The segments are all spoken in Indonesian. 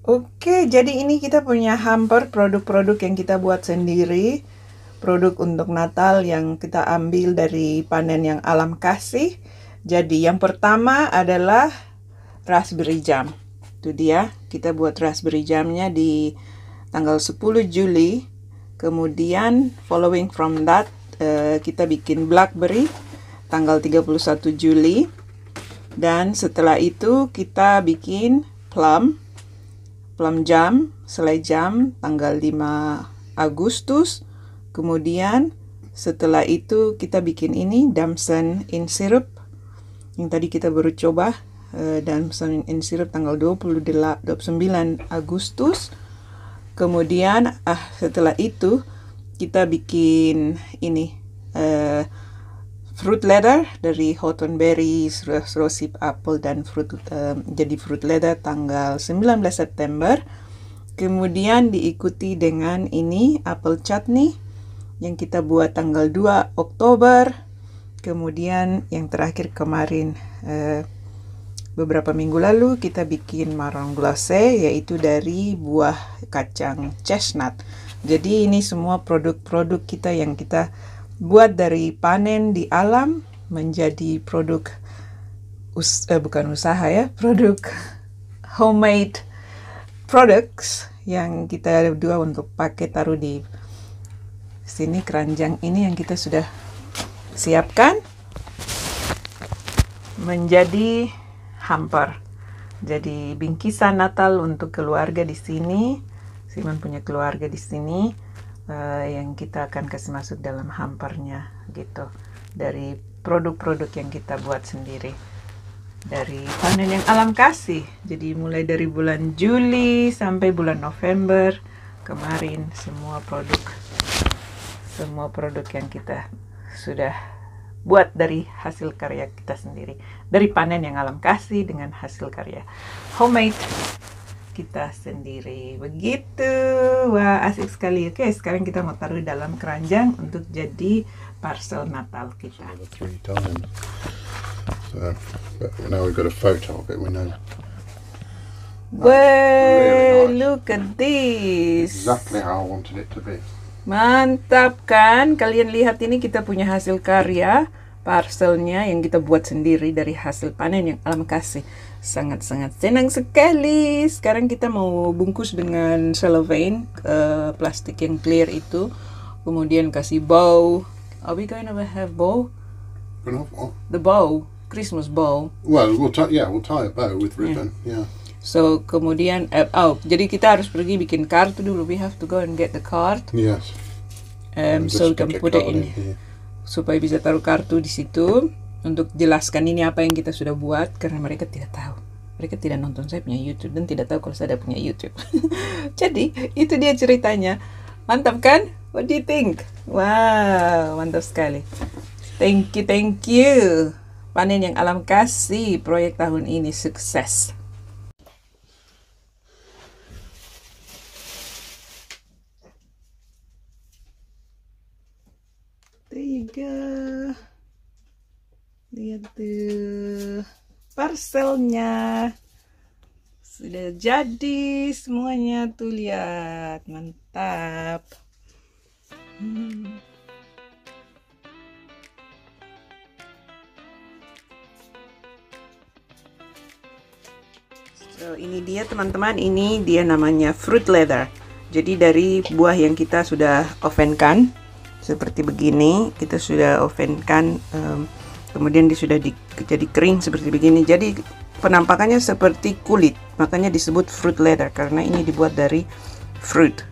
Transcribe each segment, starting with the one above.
Oke, jadi ini kita punya hamper produk-produk yang kita buat sendiri. Produk untuk Natal yang kita ambil dari panen yang alam kasih. Jadi yang pertama adalah raspberry jam. Itu dia, kita buat raspberry jamnya di tanggal 10 Juli. Kemudian following from that, kita bikin blackberry tanggal 31 Juli. Dan setelah itu kita bikin plum jam, selai jam tanggal 5 Agustus. Kemudian setelah itu kita bikin ini damson in syrup yang tadi kita baru coba, damson in syrup tanggal 29 Agustus. Kemudian setelah itu kita bikin ini fruit leather dari Houghton berries, rosehip apple dan jadi fruit leather tanggal 19 September. Kemudian diikuti dengan ini apple chutney yang kita buat tanggal 2 Oktober. Kemudian yang terakhir kemarin beberapa minggu lalu kita bikin marron glacé, yaitu dari buah kacang chestnut. Jadi ini semua produk-produk kita yang kita buat dari panen di alam menjadi produk bukan usaha ya, produk homemade products yang kita dua untuk pakai taruh di sini. Keranjang ini yang kita sudah siapkan menjadi hamper. Jadi bingkisan Natal untuk keluarga di sini. Simon punya keluarga di sini. Yang kita akan kasih masuk dalam hampernya gitu, dari produk-produk yang kita buat sendiri dari panen yang alam kasih. Jadi mulai dari bulan Juli sampai bulan November kemarin, semua produk yang kita sudah buat dari hasil karya kita sendiri, dari panen yang alam kasih dengan hasil karya homemade kita sendiri. Begitu. Wah, asik sekali. Oke, sekarang kita mau taruh dalam keranjang untuk jadi parcel Natal kita. 3 times. So, but now we've got a photo of it, we know. Well, Really nice. look at this. Exactly how I wanted it to be. Mantap kan? Kalian lihat ini, kita punya hasil karya parcelnya yang kita buat sendiri dari hasil panen yang alam kasih. Sangat-sangat senang sekali. Sekarang kita mau bungkus dengan cellophane, plastik yang clear itu. Kemudian kasih bow. Are we going to have bow? What? The bow, Christmas bow. Well, we'll tie a bow with ribbon. Yeah. So kemudian jadi kita harus pergi bikin kartu dulu. We have to go and get the card. Yes. So we Just can stick a put it card in here. supaya bisa taruh kartu di situ untuk jelaskan ini apa yang kita sudah buat, karena mereka tidak tahu. Mereka tidak nonton saya punya YouTube dan tidak tahu kalau saya ada punya YouTube. Jadi itu dia ceritanya. Mantap kan? What do you think? Wow, mantap sekali. Thank you. Panen yang alam kasih, proyek tahun ini sukses. Tiga. Lihat tuh parcelnya sudah jadi semuanya tuh, lihat, mantap. So ini dia teman-teman, ini dia namanya fruit leather. Jadi dari buah yang kita sudah ovenkan seperti begini, kita sudah ovenkan, kemudian dia sudah jadi kering seperti begini. Jadi penampakannya seperti kulit, makanya disebut fruit leather karena ini dibuat dari fruit,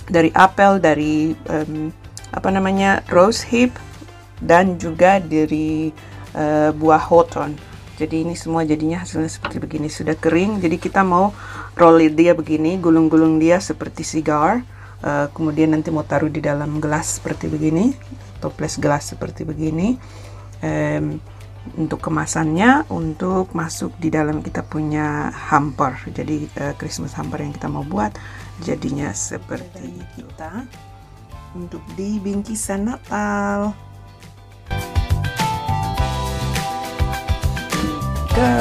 dari apel, dari rosehip, dan juga dari buah hawthorn. Jadi ini semua jadinya hasilnya seperti begini, sudah kering. Jadi kita mau roll dia begini, gulung-gulung dia seperti cigar. Kemudian nanti mau taruh di dalam gelas seperti begini, toples gelas seperti begini. Untuk kemasannya, untuk masuk di dalam kita punya hamper. Jadi Christmas hamper yang kita mau buat jadinya seperti kita untuk di bingkisan Natal. Go.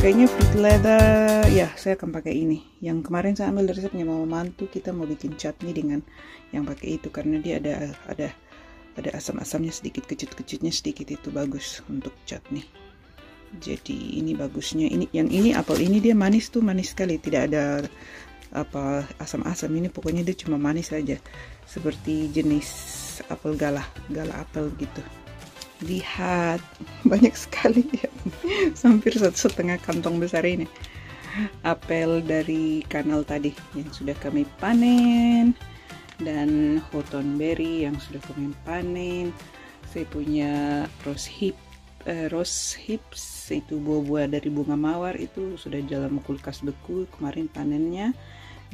pakainya fruit leather. Ya, saya akan pakai ini. Yang kemarin saya ambil resepnya mama mantu, kita mau bikin chutney dengan yang pakai itu karena dia ada asam-asamnya sedikit, kecut-kecutnya sedikit, itu bagus untuk chutney. Jadi ini bagusnya ini apel ini dia manis sekali, tidak ada asam-asam. Ini pokoknya dia cuma manis saja, seperti jenis apel gala apel gitu. Lihat, banyak sekali ya. Hampir 1,5 kantong besar ini apel dari kanal tadi yang sudah kami panen, dan hawthorn berry yang sudah kami panen. Saya punya rose hips, itu buah-buah dari bunga mawar, itu sudah dalam kulkas beku, kemarin panennya.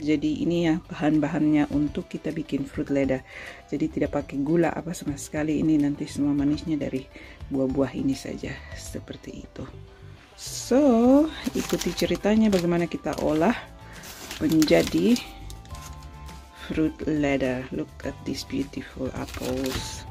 Jadi ini ya bahan-bahannya untuk kita bikin fruit leather. Jadi tidak pakai gula apa sama sekali, ini nanti semua manisnya dari buah-buah ini saja, seperti itu. So, ikuti ceritanya bagaimana kita olah menjadi fruit leather. Look at these beautiful apples.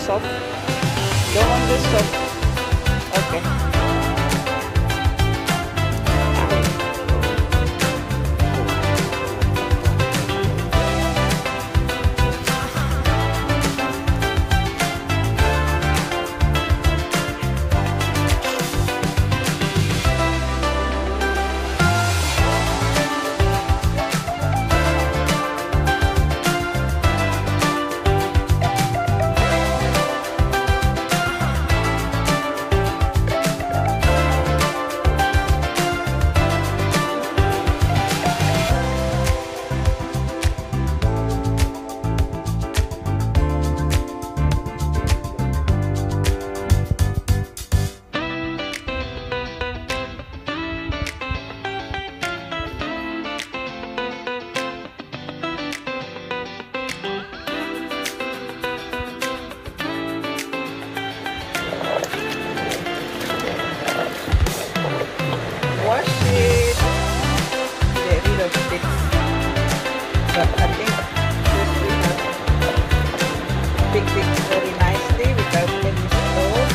Soft, don't want this soft. Okay. But I think this will have picked it very nicely without any salt.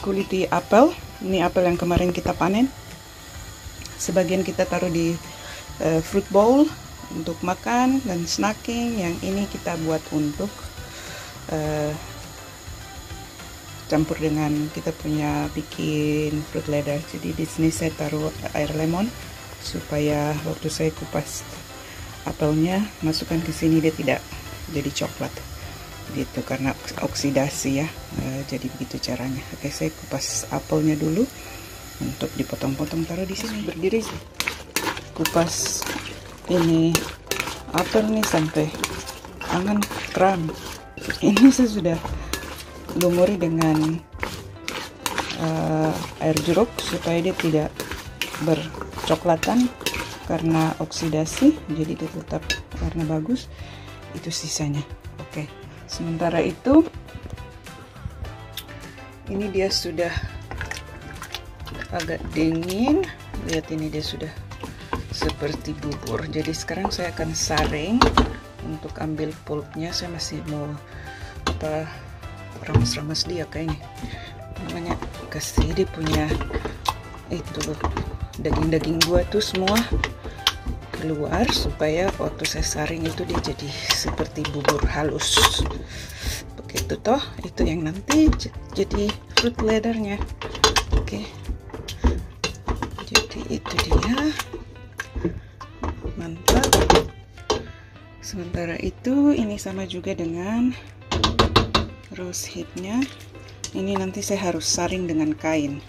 Kuliti apel, ini apel yang kemarin kita panen. Sebagian kita taruh di fruit bowl untuk makan dan snacking. Yang ini kita buat untuk campur dengan kita punya bikin fruit leather. Jadi di sini saya taruh air lemon supaya waktu saya kupas apelnya masukkan ke sini dia tidak jadi coklat gitu karena oksidasi ya. Jadi begitu caranya. Oke, saya kupas apelnya dulu untuk dipotong-potong, taruh di sini. Berdiri sih. Kupas ini apel nih sampai tangan kram. Ini saya sudah lumuri dengan air jeruk supaya dia tidak bercoklatan karena oksidasi, jadi dia tetap warna bagus. Itu sisanya. Oke. Sementara itu ini dia sudah agak dingin. Lihat, ini dia sudah seperti bubur. Jadi sekarang saya akan saring untuk ambil pulpnya. Saya masih mau ramas-ramas dia kayaknya. Namanya kasih dia punya itu daging-daging gua tuh semua keluar supaya waktu saya saring itu dia jadi seperti bubur halus. Begitu toh, itu yang nanti jadi fruit leathernya. Oke. Jadi itu dia. Mantap. Sementara itu ini sama juga dengan rose hipnya. Ini nanti saya harus saring dengan kain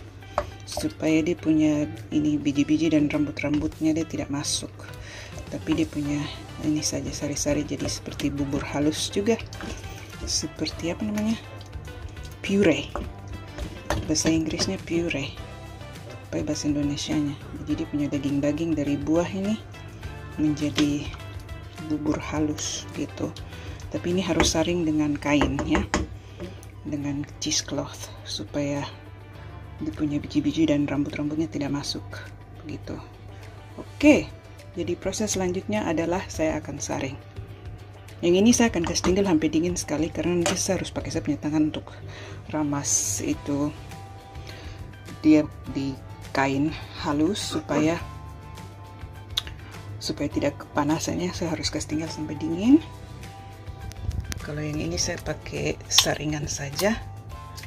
supaya dia punya ini biji-biji dan rambut-rambutnya dia tidak masuk. Tapi dia punya ini saja sari-sari jadi seperti bubur halus juga. Seperti apa namanya? Puree. Bahasa Inggrisnya puree. Apa bahasa Indonesianya? Jadi dia punya daging-daging dari buah ini menjadi bubur halus gitu. Tapi ini harus saring dengan kain ya, dengan cheesecloth supaya dia punya biji-biji dan rambut-rambutnya tidak masuk begitu. Oke, jadi proses selanjutnya adalah saya akan saring. Yang ini saya akan kasih tinggal sampai dingin sekali karena nanti saya harus pakai saya punya tangan untuk ramas itu dia di kain halus supaya tidak kepanasannya. Saya harus kasih tinggal sampai dingin. Kalau yang ini saya pakai saringan saja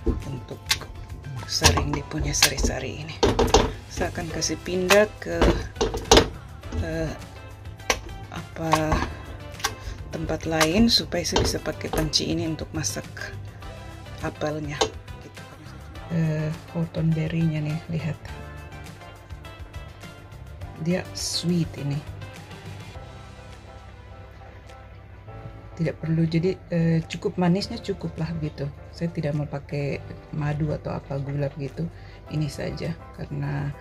untuk saring dia punya sari-sari ini. Saya akan kasih pindah ke tempat lain supaya saya bisa pakai panci ini untuk masak apelnya. Cotton berry-nya nih, lihat. Dia sweet ini. Tidak perlu, jadi cukup manisnya cukup lah gitu. Saya tidak mau pakai madu atau apa gula gitu. Ini saja karena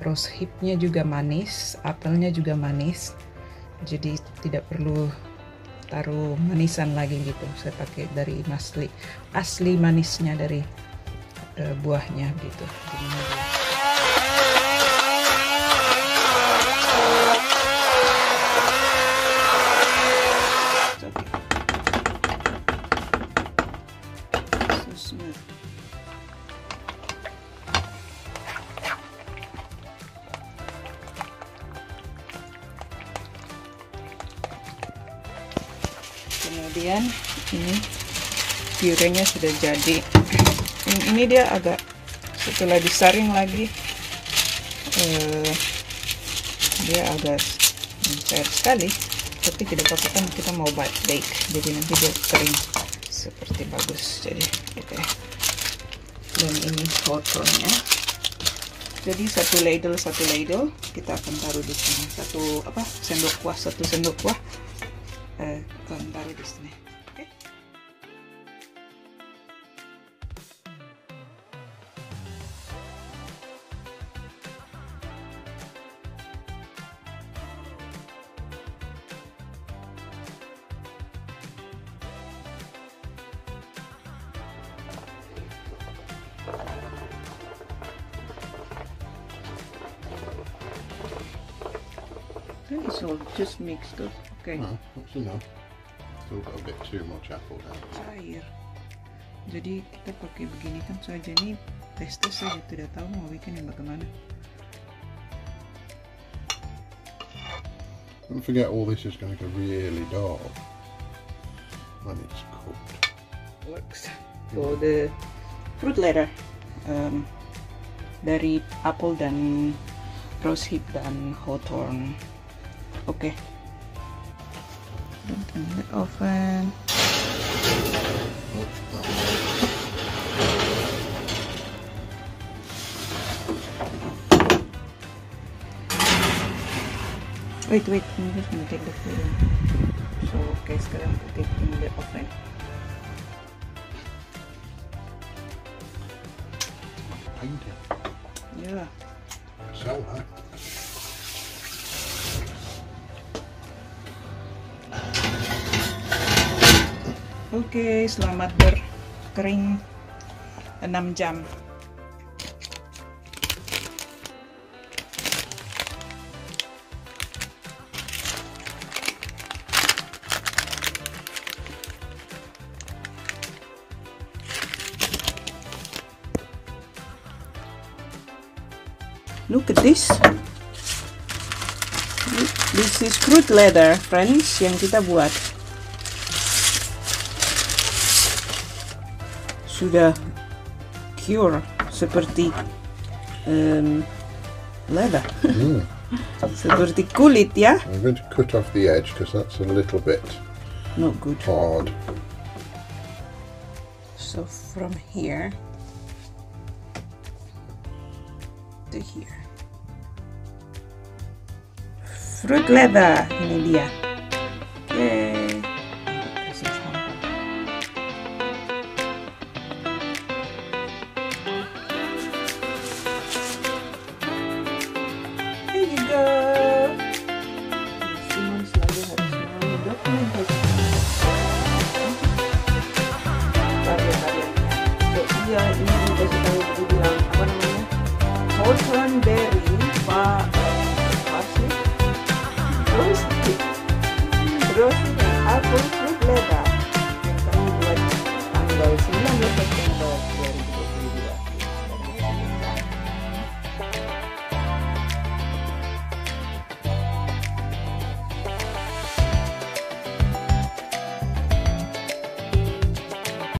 rose hipnya juga manis, apelnya juga manis. Jadi tidak perlu taruh manisan lagi gitu. Saya pakai dari asli manisnya dari buahnya gitu. Kemudian ini purenya sudah jadi. Ini dia agak setelah disaring lagi dia agak cair sekali, tapi tidak apa-apa kan kita mau bake, jadi nanti dia kering seperti bagus. Jadi oke. Dan ini hotronnya. Jadi satu ladle kita akan taruh di sini. Satu sendok kuah akan taruh di sini. Oke. It's all just mixed up. Okay. No, that's enough. Still got a bit too much apple down. Cair. Jadi kita pakai begini kan saja, ini tes saja, tidak tahu mau bikin yang bagaimana. Don't forget all this is going to go really dark when it's cooked. Works for the fruit leather dari apple dan rose hip dan hawthorn. Oke. Put in the oven. Wait, I'm just gonna take the film. So, okay, sekarang put it in the oven. Painting. Yeah. Sell that. Oke, selamat berkering 6 jam. Look at this. This is fruit leather, friends, yang kita buat. Sudah cure seperti leather. Seperti kulit ya. I'm going to cut off the edge because that's a little bit Not good. hard. So from here to here. Fruit leather, ini dia. Oke. Kasih sampai. There you go. Simon selalu harus melalui dokumentasi. Karya-karyanya. So, iya, ini dikasih tahu tadi bilang apa namanya? Hawthorne berry, parsley, roasted, apple fruit leather.